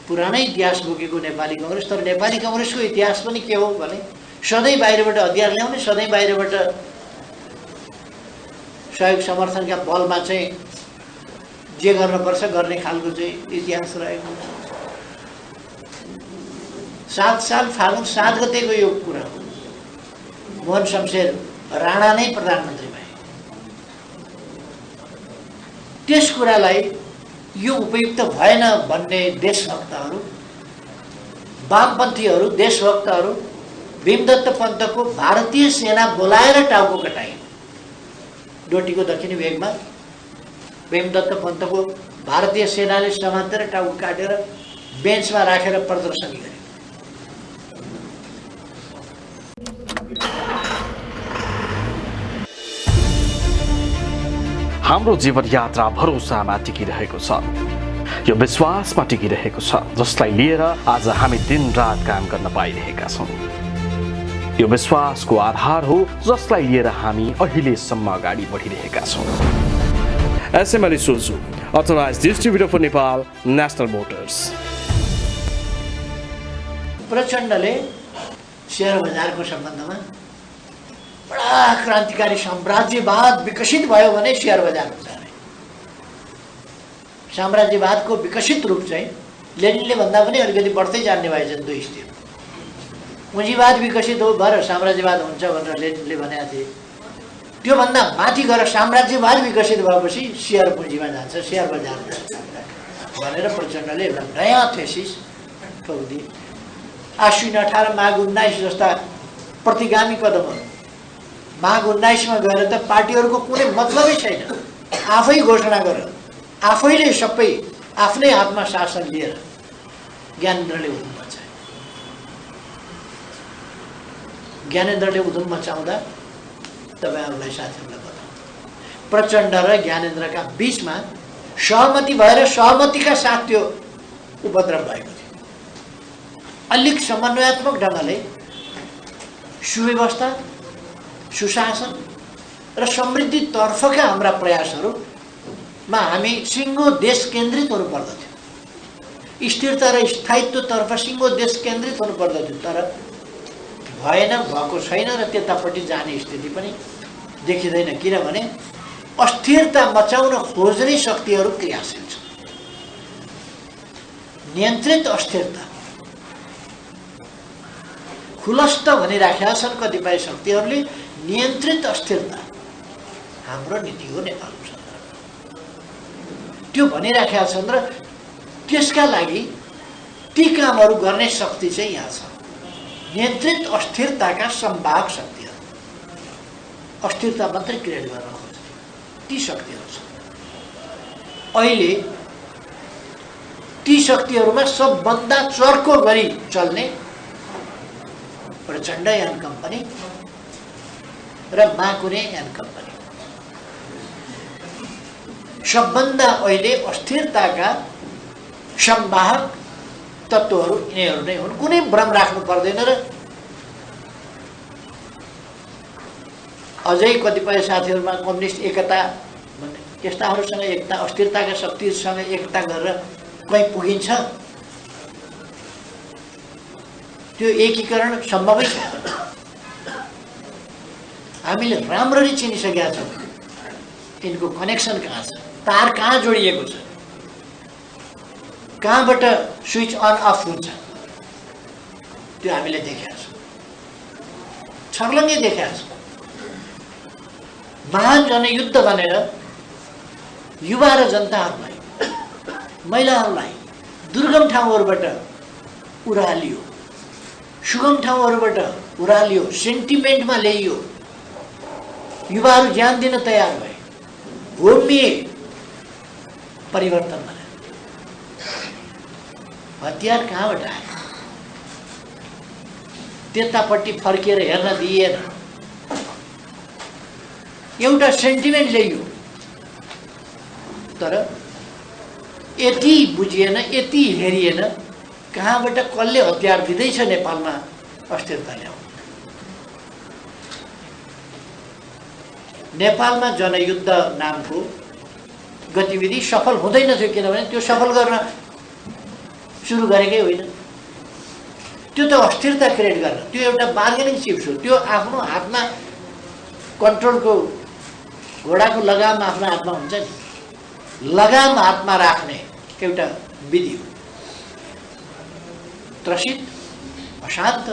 पुरानै इतिहास बोकेको नेपाली कांग्रेस, तर नेपाली कांग्रेसको इतिहास पनि के हो भने सधैँ बाहिरबाट हतियार ल्याउने, सधैँ बाहिरबाट सहयोग समर्थनका बलमा चाहिँ जे गर्नुपर्छ गर्ने खालको चाहिँ इतिहास रहेको। 7 साल फागुन 7 गतेको यो कुरा हो। मोहन शमशेर राणा नै प्रधानमन्त्री भए। त्यस कुरालाई यो उपयुक्त भएन भन्ने देशभक्तहरू, वामपन्थीहरू, देशभक्तहरू भीमदत्त पन्तको भारतीय सेना बोलाएर टाउको कटाए। डोटीको दक्षिणी भेगमा भीमदत्त पन्तको भारतीय सेनाले समातेर टाउको काटेर बेन्चमा राखेर प्रदर्शनी गरे। हाम्रो जीवन यात्रा भरोसामा टिकिरहेको छ, यो विश्वासमा टिकिरहेको छ, जसलाई लिएर आज हामी दिनरात काम गर्न पाइरहेका छौँ। यो विश्वासको आधार हो जसलाई लिएर हामी अहिलेसम्म अगाडि बढिरहेका छौँ। SML Isuzu, authorised distributor for Nepal, National Motors. प्रचण्डले शेयर बजारको सम्बन्धमा बडा क्रान्तिकारी साम्राज्यवाद विकसित भयो भने शेयर बजार हुन्छ अरे। साम्राज्यवादको विकसित रूप चाहिँ लेनिनले भन्दा पनि अलिकति बढ्दै जाने भएछन् 2 स्टेप। पुँजीवाद विकसित हो भएर साम्राज्यवाद हुन्छ भनेर लेनिनले भनेका थिए। त्योभन्दा माथि गएर साम्राज्यवाद विकसित भएपछि शेयर पुँजीमा जान्छ, शेयर बजार जान्छ भनेर प्रचण्डले एउटा नयाँ थेसिस ठोकिदिए। आश्विन 18 माघ 19 जस्ता प्रतिगामी कदमहरू। माघ 19 मा गएर त पार्टीहरूको कुनै मतलबै छैन, आफै घोषणा गरेर आफैले सबै आफ्नै हातमा शासन लिएर ज्ञानेन्द्रले उधुम मचाए। ज्ञानेन्द्रले उधुम मचाउँदा तपाईहरुलाई साथीहरुलाई बताउँ, प्रचण्ड र ज्ञानेन्द्रका बीचमा सहमति भएर सहमतिका साथ त्यो उपद्रव भएको थियो। अलिक समन्वयात्मक ढङ्गले सुव्यवस्था, सुशासन र समृद्धि तर्फका हाम्रा प्रयासहरूमा हामी सिङ्गो देश केन्द्रित हुनु पर्दथ्यो। स्थिरता र स्थायित्व तर्फ सिङ्गो देश केन्द्रित हुनु पर्दथ्यो, तर भएन, भएको छैन र त्यतापट्टि जाने स्थिति पनि देखिँदैन। किनभने अस्थिरता मचाउन खोज्ने शक्तिहरू क्रियाशील छन्। नियन्त्रित अस्थिरता खुलस्त भनिराखेका छन् कतिपय शक्तिहरूले। नियन्त्रित अस्थिरता हाम्रो नीति हो नेपालको सन्दर्भमा, त्यो भनिराखेका छन् र त्यसका लागि ती कामहरू गर्ने शक्ति चाहिँ यहाँ छ। नियन्त्रित अस्थिरताका सम्भाग शक्तिहरू, अस्थिरता मात्रै क्रिएट गर्न खोज्ने ती शक्तिहरू छन्। अहिले ती शक्तिहरूमा सबभन्दा चर्को गरी चल्ने प्रचण्ड एन्ड कम्पनी र माकुरे एन्ड कम्पनी। सबभन्दा अहिले अस्थिरताका सम्वाहक तत्त्वहरू यिनीहरू नै हुन्। कुनै भ्रम राख्नु पर्दैन। र अझै कतिपय साथीहरूमा कम्युनिस्ट एकता भन्ने त्यस्ताहरूसँग एकता, अस्थिरताका शक्तिसँग एकता गरेर कहीँ पुगिन्छ, त्यो एकीकरण सम्भवै छैन। हामीले राम्ररी चिनिसकेका छौँ यिनको कनेक्सन कहाँ छ, तार कहाँ जोडिएको छ, कहाँबाट स्विच अन अफ हुन्छ, त्यो हामीले देखेका छौँ, छर्लङ्गै देखेका छौँ। महान जनयुद्ध भनेर युवा र जनताहरूलाई, महिलाहरूलाई दुर्गम ठाउँहरूबाट उरालियो, सुगम ठाउँहरूबाट उरालियो, सेन्टिमेन्टमा ल्याइयो। युवाहरू ज्यान दिन तयार भए, भूमि परिवर्तन भने हतियार कहाँबाट आयो, त्यतापट्टि फर्किएर हेर्न दिएन। एउटा सेन्टिमेन्ट ल्याइयो, तर यति बुझिएन, यति हेरिएन कहाँबाट कसले हतियार दिँदैछ नेपालमा अस्थिरता ल्याउनु। नेपालमा जनयुद्ध नामको गतिविधि सफल हुँदैन थियो, किनभने त्यो सफल गर्न सुरु गरेकै होइन। त्यो त अस्थिरता क्रिएट गर्न, त्यो एउटा बार्गेनिङ चिप्स हो। त्यो आफ्नो हातमा कन्ट्रोलको घोडाको लगाम आफ्नो हातमा हुन्छ नि, लगाम हातमा राख्ने एउटा विधि हो। त्रसित, अशान्त,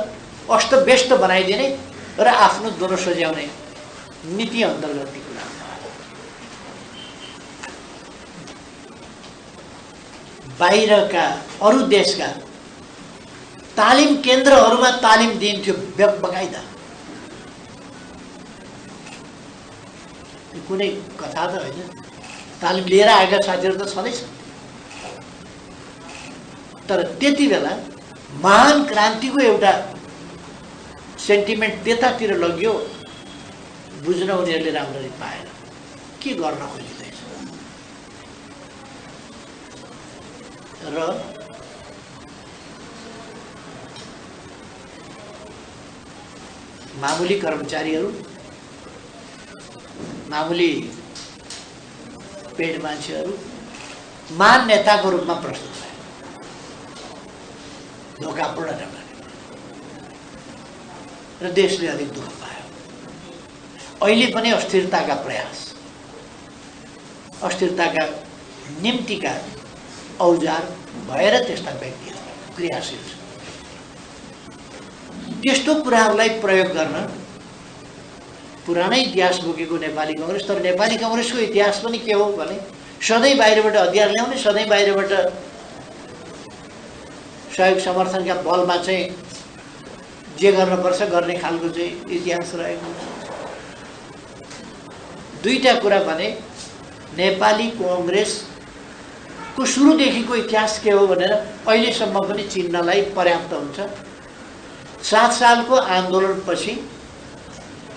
अस्तव्यस्त बनाइदिने र आफ्नो दोनो सज्याउने नीति अन्तर्गत ती कुरा। बाहिरका अरू देशका तालिम केन्द्रहरूमा तालिम दिन्थ्यो बकाइदा। कुनै कथा त होइन, तालिम लिएर आएका साथीहरू त छँदैछ। तर त्यति बेला महान क्रान्तिको एउटा सेन्टिमेन्ट त्यतातिर लग्यो, बुझ्न उनीहरूले राम्ररी पाएन के गर्न खोजिँदैछ। र मामुली कर्मचारीहरू, मामुली पेड मान्छेहरू महान नेताको रूपमा प्रस्तुत भए, धोकापूर्ण ढङ्गले, र देशले अलिक दुःख पायो। अहिले पनि अस्थिरताका प्रयास, अस्थिरताका निम्तिका औजार भएर त्यस्ता व्यक्तिहरू क्रियाशील छन्। त्यस्तो कुराहरूलाई प्रयोग गर्न पुरानै इतिहास बोकेको नेपाली कङ्ग्रेस, तर नेपाली कङ्ग्रेसको इतिहास पनि के हो भने सधैँ बाहिरबाट हतियार ल्याउने, सधैँ बाहिरबाट सहयोग समर्थनका बलमा चाहिँ जे गर्नुपर्छ गर्ने खालको चाहिँ इतिहास रहेको। दुईटा कुरा भने नेपाली कङ्ग्रेसको सुरुदेखिको इतिहास के हो भनेर अहिलेसम्म पनि चिन्नलाई पर्याप्त हुन्छ। 7 सालको आन्दोलनपछि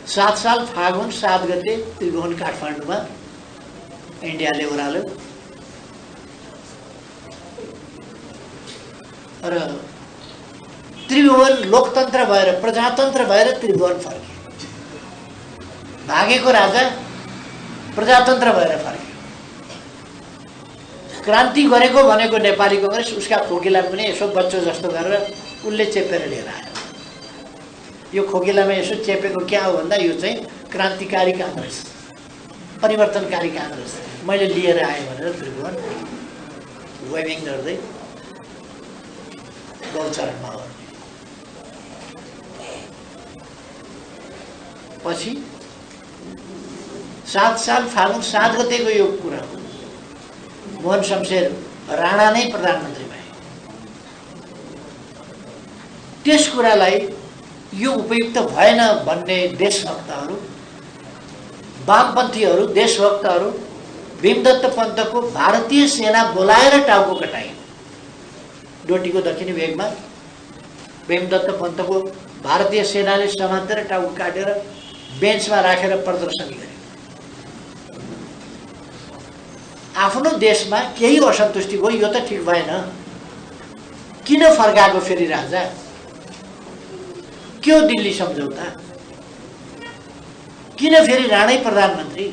7 साल फागुन 7 गते त्रिभुवन काठमाडौँमा इन्डियाले ओह्राल्यो र त्रिभुवन लोकतन्त्र भएर, प्रजातन्त्र भएर त्रिभुवन फर्क्यो। भागेको राजा प्रजातन्त्र भएर फर्क्यो। क्रान्ति गरेको भनेको नेपाली कङ्ग्रेस, उसका खोकिला पनि यसो बच्चो जस्तो गरेर उसले चेपेर लिएर आयो। यो खोकिलामा यसो चेपेको क्या हो भन्दा यो चाहिँ क्रान्तिकारी काङ्ग्रेस, परिवर्तनकारी काङ्ग्रेस मैले लिएर आएँ भनेर त्रिभुवन वेभिङ गर्दै गौचरणमा हो। पछि 7 साल फागुन 7 गतेको यो कुरा हो। मोहन शमशेर राणा नै प्रधानमन्त्री भए। त्यस कुरालाई यो उपयुक्त भएन भन्ने देशभक्तहरू, वामपन्थीहरू, देशभक्तहरू भीमदत्त पन्तको भारतीय सेना बोलाएर टाउको कटाइयो। डोटीको दक्षिणी भेगमा भीमदत्त पन्तको भारतीय सेनाले समातेर टाउको काटेर बेन्चमा राखेर प्रदर्शनी गरे। आफ्नो देशमा केही असन्तुष्टि भयो, यो त ठिक भएन, किन फर्काएको फेरि राजा, के हो दिल्ली सम्झौता, किन फेरि राणै प्रधानमन्त्री,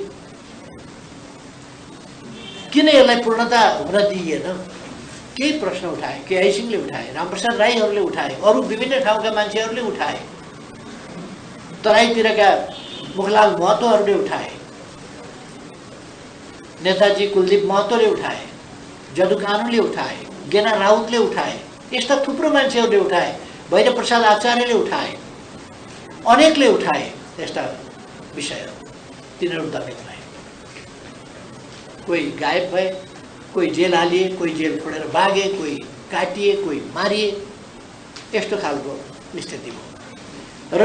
किन यसलाई पूर्णता हुन दिइएन, केही प्रश्न उठाए। केआई सिंहले उठाए, रामप्रसाद राईहरूले उठाए, अरू विभिन्न ठाउँका मान्छेहरूले उठाए, तराईतिरका मुखलाल महतोहरूले उठाए, नेताजी कुलदीप महतोले उठाए, जदु कानुले उठाए, गेना राउतले उठाए, यस्ता थुप्रो मान्छेहरूले उठाए, भैरव प्रसाद आचार्यले उठाए, अनेकले उठाए यस्ता विषयहरू। तिनीहरू दमित भए, कोही गायब भए, कोही जेल हालिए, कोही जेल छोडेर भागे, कोही काटिए, कोही मारिए, यस्तो खालको स्थिति भयो। र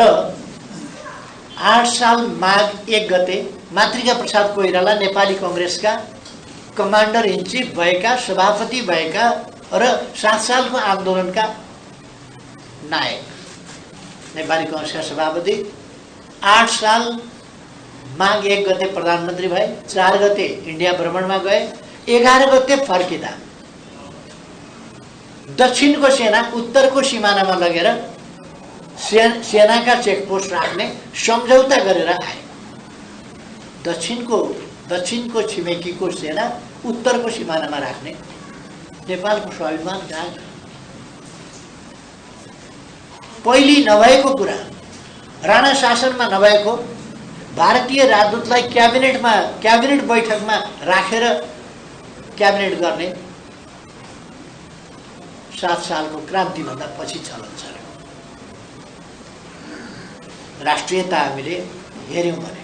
8 साल माघ 1 गते मातृका प्रसाद कोइराला नेपाली कङ्ग्रेसका कमान्डर इन चिफ भएका, सभापति भएका र 7 सालको आन्दोलनका नायक, नेपाली कङ्ग्रेसका सभापति 8 साल माघ 1 गते प्रधानमन्त्री भए। 4 गते इन्डिया भ्रमणमा गए। 11 गते फर्किँदा दक्षिणको सेना उत्तरको सिमानामा लगेर सेनाका चेकपोस्ट राख्ने सम्झौता गरेर आए। दक्षिणको छिमेकीको सेना उत्तरको सिमानामा राख्ने नेपालको स्वाभिमान कहाँ छ? पहिले नभएको कुरा, राणा शासनमा नभएको, भारतीय राजदूतलाई क्याबिनेट बैठकमा राखेर क्याबिनेट गर्ने 7 सालको क्रान्तिभन्दा पछि चलन छ। राष्ट्रियता हामीले हेर्यौँ भने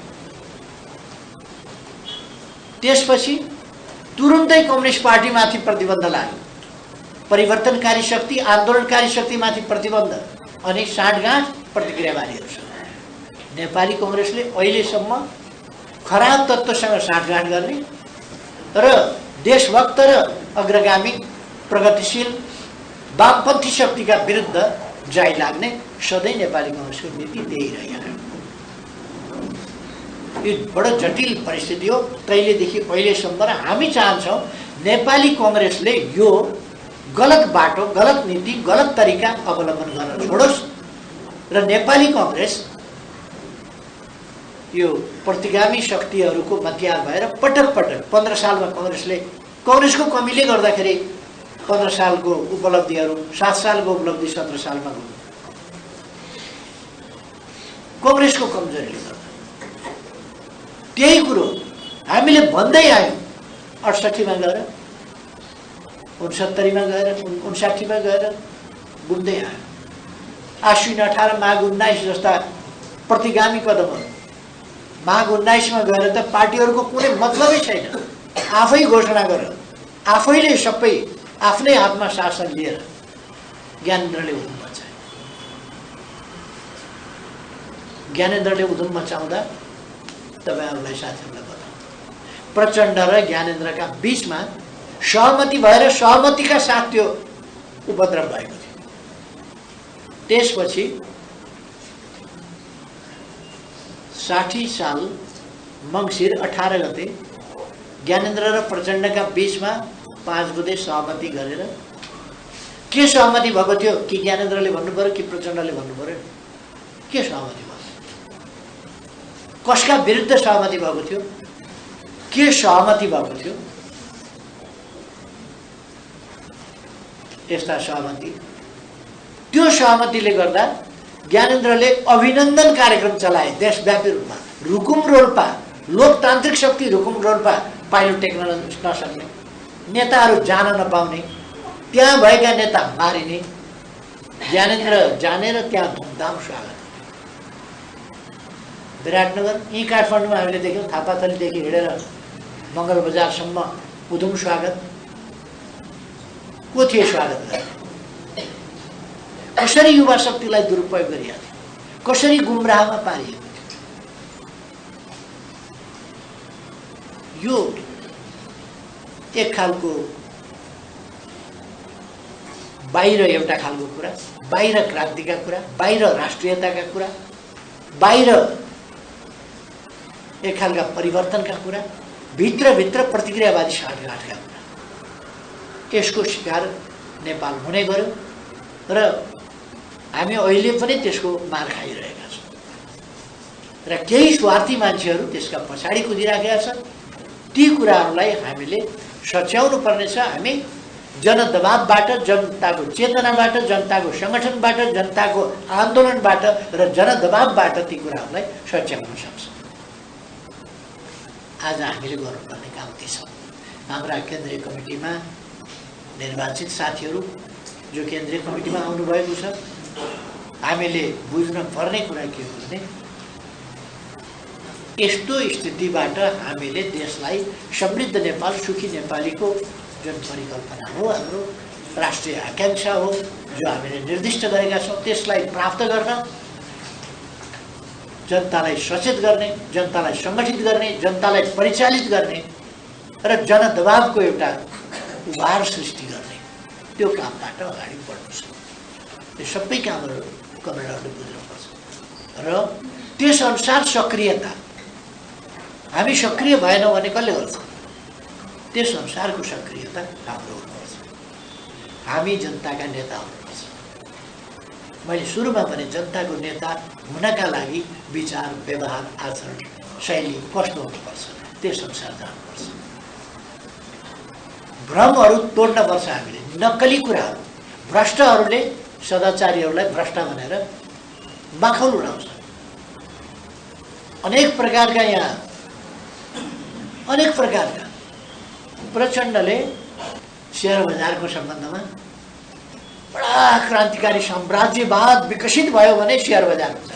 त्यसपछि तुरुन्तै कम्युनिस्ट पार्टीमाथि प्रतिबन्ध लाग्यो, परिवर्तनकारी शक्ति, आन्दोलनकारी शक्तिमाथि प्रतिबन्ध अनि साँठगाँठ प्रतिक्रियावादीहरूसँग। नेपाली कङ्ग्रेसले अहिलेसम्म खराब तत्त्वसँग साँठगाँठ गर्ने र देशभक्त र अग्रगामी प्रगतिशील वामपन्थी शक्तिका विरुद्ध जाइ लाग्ने सधैँ नेपाली कङ्ग्रेसको नीति त्यही रह्यो। यो बडो जटिल परिस्थिति हो। तहिलेदेखि अहिलेसम्म र हामी चाहन्छौँ नेपाली कङ्ग्रेसले यो गलत बाटो, गलत नीति, गलत तरिका अवलम्बन गर्न छोडोस् र नेपाली कङ्ग्रेस यो प्रतिगामी शक्तिहरूको मध्यार भएर पटक पटक 15 सालमा कङ्ग्रेसको कमीले गर्दाखेरि 15 सालको उपलब्धिहरू, 7 सालको उपलब्धि 17 सालमा हो। कङ्ग्रेसको कमजोरीले गर्दा त्यही कुरो हामीले भन्दै आयौँ। 68मा गएर 69मा गएर 59मा गएर घुम्दै आयो। आश्विन 18 माघ 19 जस्ता प्रतिगामी कदमहरू, माघ 19मा गएर त पार्टीहरूको कुनै मतलबै छैन। आफै घोषणा गरेर आफैले सबै आफ्नै हातमा शासन लिएर ज्ञानेन्द्रले उधुम मचाए। ज्ञानेन्द्रले उधुम मचाउँदा तपाईँहरूलाई साथीहरूलाई बताउँ, प्रचण्ड र ज्ञानेन्द्रका बीचमा सहमति भएर सहमतिका साथ त्यो उपद्रव भएको थियो। त्यसपछि 60 साल मङ्सिर 18 गते ज्ञानेन्द्र र प्रचण्डका बीचमा 5 बुँदे सहमति गरेर के सहमति भएको थियो कि ज्ञानेन्द्रले भन्नु पर्यो कि प्रचण्डले भन्नु पर्यो? के सहमति भयो? कसका विरुद्ध सहमति भएको थियो? के सहमति भएको थियो? यस्ता सहमति, त्यो सहमतिले गर्दा ज्ञानेन्द्रले अभिनन्दन कार्यक्रम चलाए देशव्यापी रूपमा। रुकुम रोल्पा, लोकतान्त्रिक शक्ति रुकुम रोल्पा पाइलो टेक्न नसक्ने, नेताहरू जान नपाउने, त्यहाँ भएका नेता मारिने, ज्ञानेन्द्र जानेर त्यहाँ धुमधाम स्वागत। विराटनगर, यहीँ काठमाडौँमा हामीले देख्यौँ, थापाथलीदेखि हिँडेर मङ्गल बजारसम्म उधुम स्वागत। को थिए स्वागत गर्ने? कसरी युवा शक्तिलाई दुरुपयोग गरिएको थियो, कसरी गुमराहमा पारिएको थियो। यो एक खालको बाहिर एउटा खालको कुरा, बाहिर क्रान्तिका कुरा, बाहिर राष्ट्रियताका कुरा, बाहिर एक खालका परिवर्तनका कुरा, भित्रभित्र प्रतिक्रियावादी साँठगाँठका कुरा। यसको शिकार नेपाल हुने गर्यो र हामी अहिले पनि त्यसको मार खाइरहेका छौँ र केही स्वार्थी मान्छेहरू त्यसका पछाडि कुदिराखेका छन्। ती कुराहरूलाई हामीले सच्याउनु पर्नेछ। हामी जनदबावबाट, जनताको चेतनाबाट, जनताको सङ्गठनबाट, जनताको आन्दोलनबाट र जनदबावबाट ती कुराहरूलाई सच्याउन सक्छौँ। आज हामीले गर्नुपर्ने काम ती छ। हाम्रा केन्द्रीय कमिटीमा निर्वाचित साथीहरू जो केन्द्रीय कमिटीमा आउनुभएको छ, हामीले बुझ्न पर्ने कुरा के हो भने यस्तो स्थितिबाट हामीले देशलाई समृद्ध नेपाल, सुखी नेपालीको जुन परिकल्पना हो, हाम्रो राष्ट्रिय आकाङ्क्षा हो, जो हामीले निर्दिष्ट गरेका छौँ, त्यसलाई प्राप्त गर्न, जनतालाई सचेत गर्ने, जनतालाई सङ्गठित गर्ने, जनतालाई परिचालित गर्ने र जनदबावको एउटा उभार सृष्टि गर्ने, त्यो कामबाट अगाडि बढ्नु छ। यो सबै कामहरू कमरेडहरूले बुझ्नुपर्छ र त्यसअनुसार सक्रियता, हामी सक्रिय भएनौँ भने कसले गर्छ? त्यसअनुसारको सक्रियता हाम्रो हुनुपर्छ। हामी जनताका नेता हुनुपर्छ। मैले सुरुमा भने जनताको नेता हुनका लागि विचार, व्यवहार, आचरण, शैली कस्तो हुनुपर्छ, त्यसअनुसार जानुपर्छ। भ्रमहरू तोड्नुपर्छ हामीले। नक्कली कुराहरू, भ्रष्टहरूले सदाचारीहरूलाई भ्रष्ट भनेर माखौल उडाउँछ। अनेक प्रकारका प्रचण्डले शेयर बजारको सम्बन्धमा बडा क्रान्तिकारी साम्राज्यवाद विकसित भयो भने शेयर बजार हुन्छ।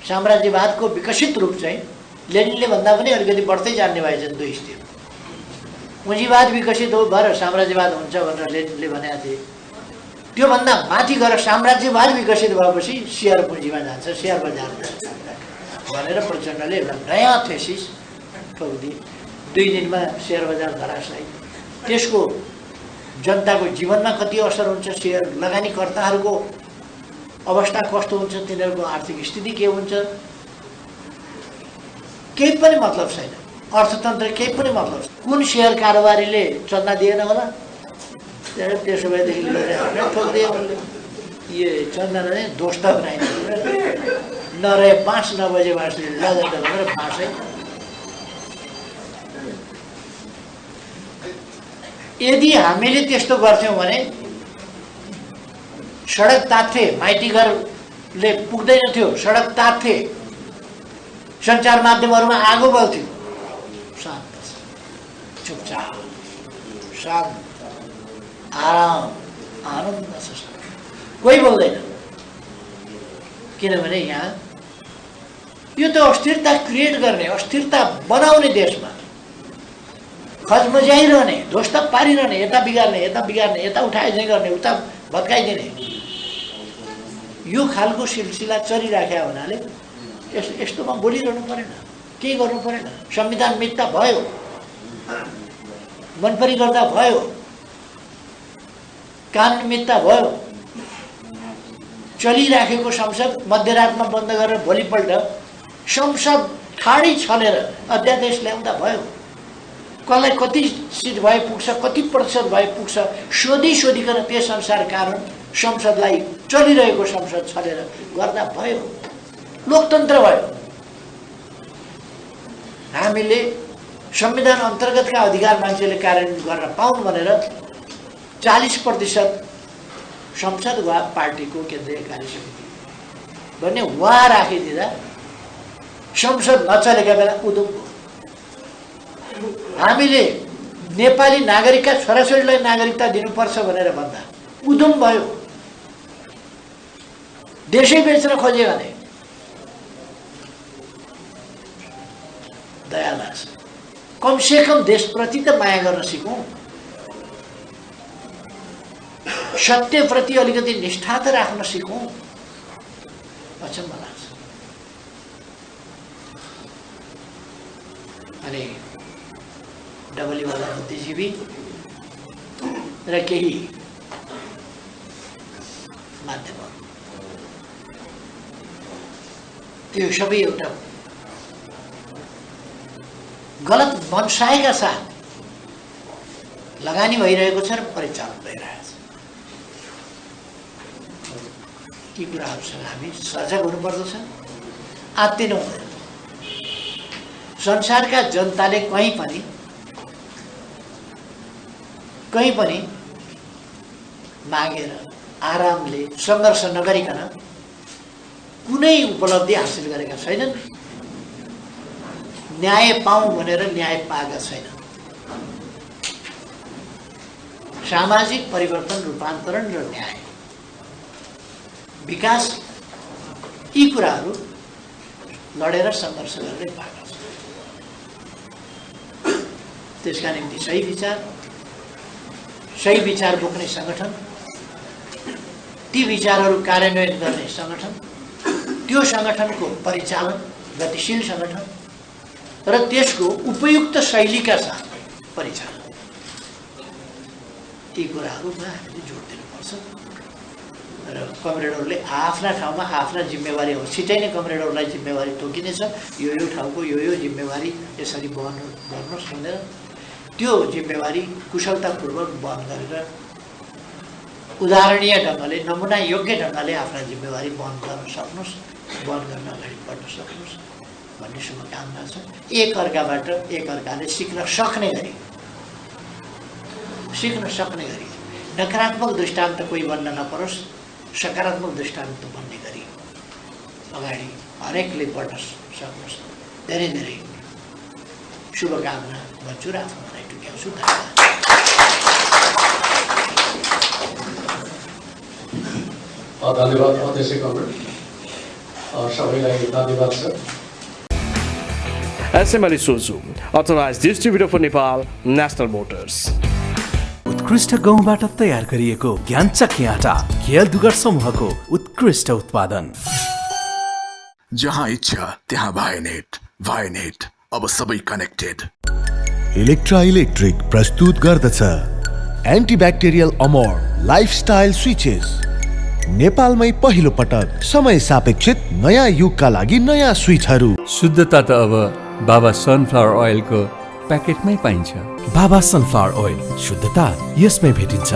साम्राज्यवादको विकसित रूप चाहिँ लेनिनले भन्दा पनि अलिकति बढ्दै जाने भएछन् दुई स्टेप। पुँजीवाद विकसित हो भएर साम्राज्यवाद हुन्छ भनेर लेनिनले भनेका थिए। त्योभन्दा माथि गएर साम्राज्यवाद विकसित भएपछि शेयर पुँजीमा जान्छ, शेयर बजार जान्छ भनेर प्रचण्डले एउटा नयाँ थेसिस ठोकिदिए। 2 दिनमा शेयर बजार धराशायी। त्यसको जनताको जीवनमा कति असर हुन्छ, शेयर लगानीकर्ताहरूको अवस्था कस्तो हुन्छ, तिनीहरूको आर्थिक स्थिति के हुन्छ, केही पनि मतलब छैन। अर्थतन्त्र केही पनि मतलब छैन। कुन शेयर कारोबारीले चन्दा दिएन होला, त्यसो भएदेखि ठोकिदिए उनले। ये चन्दा नै दोष त बनाइदिनु, नरहे बाँस नबजे बाँसले लजात भनेर बाँसै। यदि हामीले त्यस्तो गर्थ्यौँ भने सडक तात्थे, माइती घरले पुग्दैन थियो, सडक तात्थे, सञ्चार माध्यमहरूमा आगो बल्थ्यो। शान्त, चुपचाप, शान्त, आराम, आनन्द छ, कोही बोल्दैन। किनभने यहाँ यो त अस्थिरता क्रिएट गर्ने, अस्थिरता बनाउने देशमा खजमजाइरहने, ध्वस्त पारिरहने, यता बिगार्ने, यता उठाए चाहिँ गर्ने, उता भत्काइदिने, यो खालको सिलसिला चलिराखेको हुनाले यस्तोमा बोलिरहनु परेन, केही गर्नु परेन। संविधान मिथ्या भयो, मनपरी गर्दा भयो, कानुन मिथ्या भयो। चलिराखेको संसद मध्यरातमा बन्द गरेर भोलिपल्ट संसद ठाडी छलेर अध्यादेश ल्याउँदा भयो। कसलाई कति सिट भए पुग्छ, कति प्रतिशत भए पुग्छ, सोधिकन त्यस अनुसार कानुन संसदलाई, चलिरहेको संसद छलेर गर्दा भयो, लोकतन्त्र भयो। हामीले संविधान अन्तर्गतका अधिकार मान्छेले कार्यान्वयन गर्न पाउन् भनेर 40% संसद वा पार्टीको केन्द्रीय कार्यसमिति भन्ने वहाँ राखिदिँदा संसद नचलेका बेला उद्योग भयो। हामीले नेपाली नागरिकका छोराछोरीलाई नागरिकता दिनुपर्छ भनेर भन्दा उद्यम भयो। देशै बेच्न खोज्यो भने दया लाग्छ। कमसेकम देशप्रति त माया गर्न सिकौँ, सत्यप्रति अलिकति निष्ठा त राख्न सिकौँ। अचम्म लाग्छ। अनि डबलीवाला बुद्धिजीवी र केही माध्यमहरू, त्यो सबै एउटा गलत मनसायका साथ लगानी भइरहेको छ र परिचालन भइरहेको छ। ती कुराहरूसँग हामी सजग हुनुपर्दछ, आत्तिनु हुँदैन। संसारका जनताले कहीँ पनि मागेर आरामले सङ्घर्ष नगरिकन कुनै उपलब्धि हासिल गरेका छैनन्। न्याय पाऊँ भनेर न्याय पाएका छैनन्। सामाजिक परिवर्तन, रूपान्तरण र न्याय, विकास, यी कुराहरू लडेर सङ्घर्ष गरेर पाएका छन्। त्यसका निम्ति सही विचार बोक्ने सङ्गठन, ती विचारहरू कार्यान्वयन गर्ने सङ्गठन, त्यो सङ्गठनको परिचालन गतिशील सङ्गठन र त्यसको उपयुक्त शैलीका साथ परिचालन, यी कुराहरूमा हामीले जोड दिनुपर्छ। र कमरेडहरूले आफ्ना ठाउँमा आफ्ना जिम्मेवारी हो, छिटै नै कमरेडहरूलाई जिम्मेवारी तोकिनेछ। यो ठाउँको यो जिम्मेवारी यसरी वहन गर्नुहोस् भनेर त्यो जिम्मेवारी कुशलतापूर्वक वहन गरेर उदाहरणीय ढङ्गले, नमुना योग्य ढङ्गले आफ्ना जिम्मेवारी वहन गर्न सक्नुहोस्, वहन गर्न अगाडि बढ्न सक्नुहोस् भन्ने शुभकामना छ। एकअर्काले सिक्न सक्ने गरी नकारात्मक दृष्टान्त कोही बन्न नपरोस्, सकारात्मक दृष्टान्त बन्ने गरी अगाडि हरेकले बढ्न सक्नुहोस्। धेरै धेरै शुभकामना भन्छु र आफ्नो भनाइ टुक्याउँछु। धन्यवाद अध्यक्ष कमरेड, सबैलाई धन्यवाद छ। SML Isuzu, authorized distributor for Nepal, National Motors. उत्कृष्ट गहुँबाट तयार गरिएको ज्ञानचक्की आटा केएल दुगर समूहको उत्कृष्ट उत्पादन। जहाँ इच्छा त्यहाँ भाइनेट अब सबै कनेक्टेड। इलेक्ट्रा इलेक्ट्रिक प्रस्तुत गर्दछ एन्टिब्याक्टेरियल अमोर लाइफस्टाइल स्विचेस। नेपालमै पहिलो पटक समय सापेक्षित नयाँ युगका लागि नयाँ स्विचहरू। शुद्धता त अब बाबा सनफ्लावर ओइलको प्याकेटमै पाइन्छ। बाबा सनफ्लावर ओइल, शुद्धता यसमै भेटिन्छ।